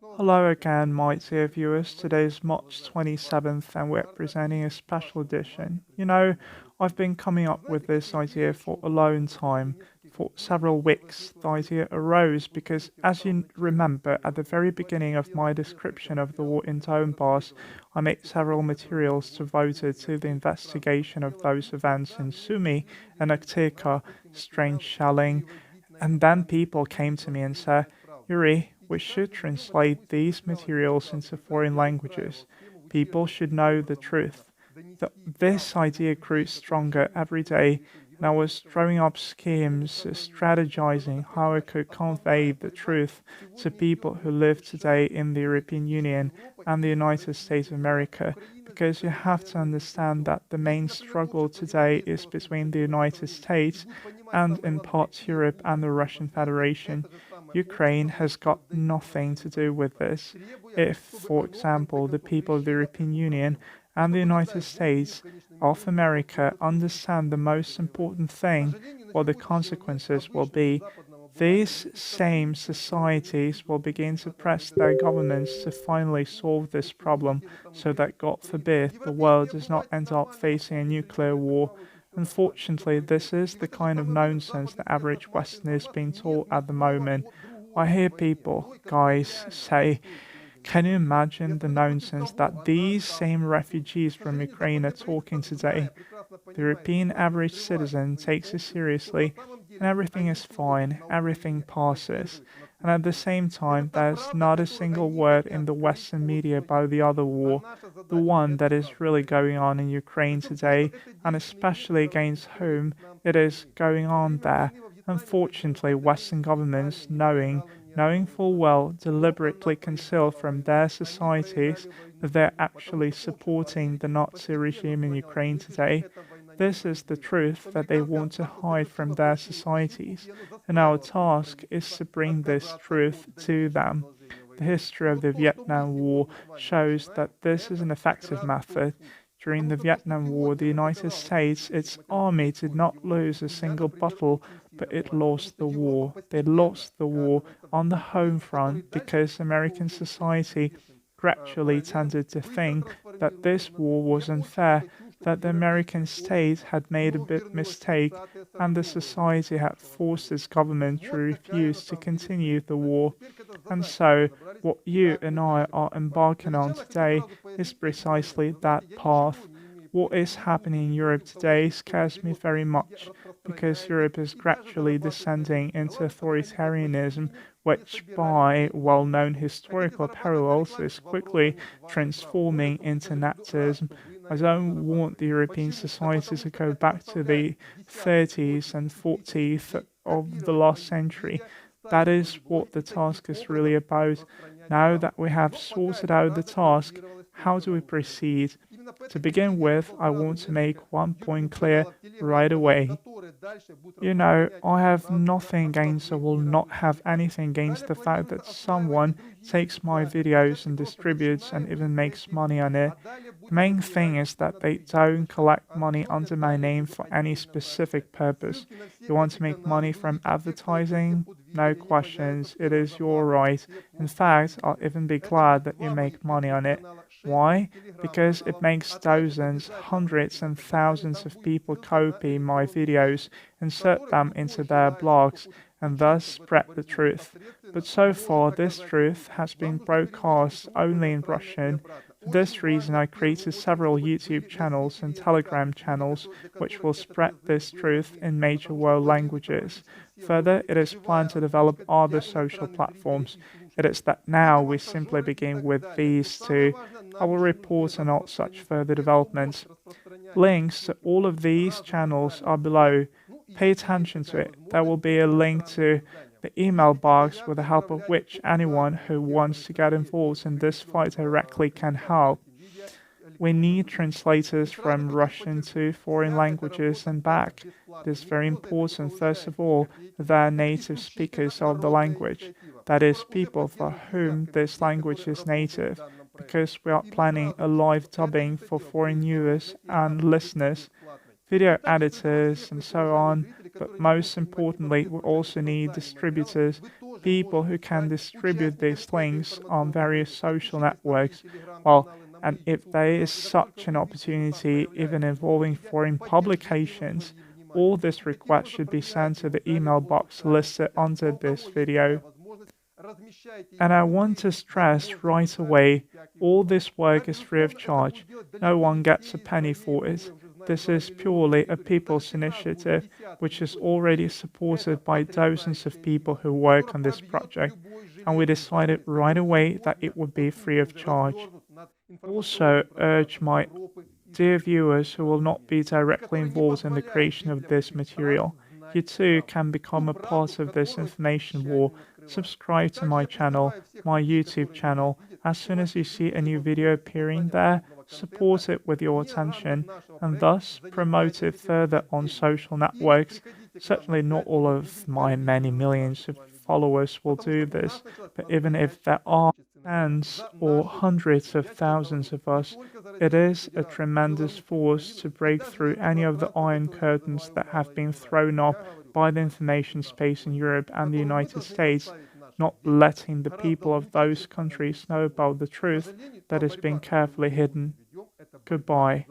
Hello again, my dear viewers. Today is March 27th, and we're presenting a special edition. I've been coming up with this idea for a long time. For several weeks, the idea arose because, as you remember, at the very beginning of my description of the war in Donbass, I made several materials devoted to the investigation of those events in Sumy and Aktika, strange shelling, and then people came to me and said, Yuri, we should translate these materials into foreign languages. People should know the truth. This idea grew stronger every day, and I was throwing up schemes, strategizing how I could convey the truth to people who live today in the European Union and the United States of America, because you have to understand that the main struggle today is between the United States and in parts Europe and the Russian Federation. Ukraine has got nothing to do with this. If, for example, the people of the European Union and the United States of America understand the most important thing, what the consequences will be, these same societies will begin to press their governments to finally solve this problem so that, God forbid, the world does not end up facing a nuclear war. Unfortunately, this is the kind of nonsense the average Westerner is being taught at the moment. I hear people, guys, say, can you imagine the nonsense that these same refugees from Ukraine are talking today? The European average citizen takes it seriously, and everything is fine, everything passes. And at the same time, there's not a single word in the Western media about the other war, the one that is really going on in Ukraine today, and especially against whom it is going on there. Unfortunately, Western governments, knowing full well, deliberately conceal from their societies that they're actually supporting the Nazi regime in Ukraine today. This is the truth that they want to hide from their societies, and our task is to bring this truth to them. The history of the Vietnam War shows that this is an effective method. During the Vietnam War, the United States, its army did not lose a single battle, but it lost the war. They lost the war on the home front because American society gradually tended to think that this war was unfair, that the American state had made a big mistake, and the society had forced its government to refuse to continue the war. And so, what you and I are embarking on today is precisely that path. What is happening in Europe today scares me very much because Europe is gradually descending into authoritarianism, which, by well known historical parallels, is quickly transforming into Nazism. I don't want the European society to go back to the 30s and 40s of the last century. That is what the task is really about. Now that we have sorted out the task, how do we proceed? To begin with, I want to make one point clear right away. I have nothing against or will not have anything against the fact that someone takes my videos and distributes and even makes money on it. The main thing is that they don't collect money under my name for any specific purpose. You want to make money from advertising? No questions, it is your right. In fact, I'll even be glad that you make money on it. Why? Because it makes thousands, hundreds, and thousands of people copy my videos, insert them into their blogs, and thus spread the truth. But so far, this truth has been broadcast only in Russian. For this reason, I created several YouTube channels and Telegram channels which will spread this truth in major world languages. Further, it is planned to develop other social platforms. It is that now we simply begin with these two. I will report on all such further developments. Links to all of these channels are below. Pay attention to it. There will be a link to the email box with the help of which anyone who wants to get involved in this fight directly can help. We need translators from Russian to foreign languages and back. It is very important, first of all, that they are native speakers of the language, that is, people for whom this language is native, because we are planning a live dubbing for foreign viewers and listeners, video editors, and so on. But most importantly, we also need distributors, people who can distribute these links on various social networks. Well, and if there is such an opportunity, even involving foreign publications, all this request should be sent to the email box listed under this video. And I want to stress right away, all this work is free of charge. No one gets a penny for it. This is purely a people's initiative, which is already supported by dozens of people who work on this project, and we decided right away that it would be free of charge. Also, urge my dear viewers who will not be directly involved in the creation of this material, you too can become a part of this information war. Subscribe to my channel, my YouTube channel. As soon as you see a new video appearing there, support it with your attention and thus promote it further on social networks. Certainly not all of my many millions of followers will do this, but even if there are tens or hundreds of thousands of us, it is a tremendous force to break through any of the iron curtains that have been thrown up by the information space in Europe and the United States, not letting the people of those countries know about the truth that is being carefully hidden. Goodbye.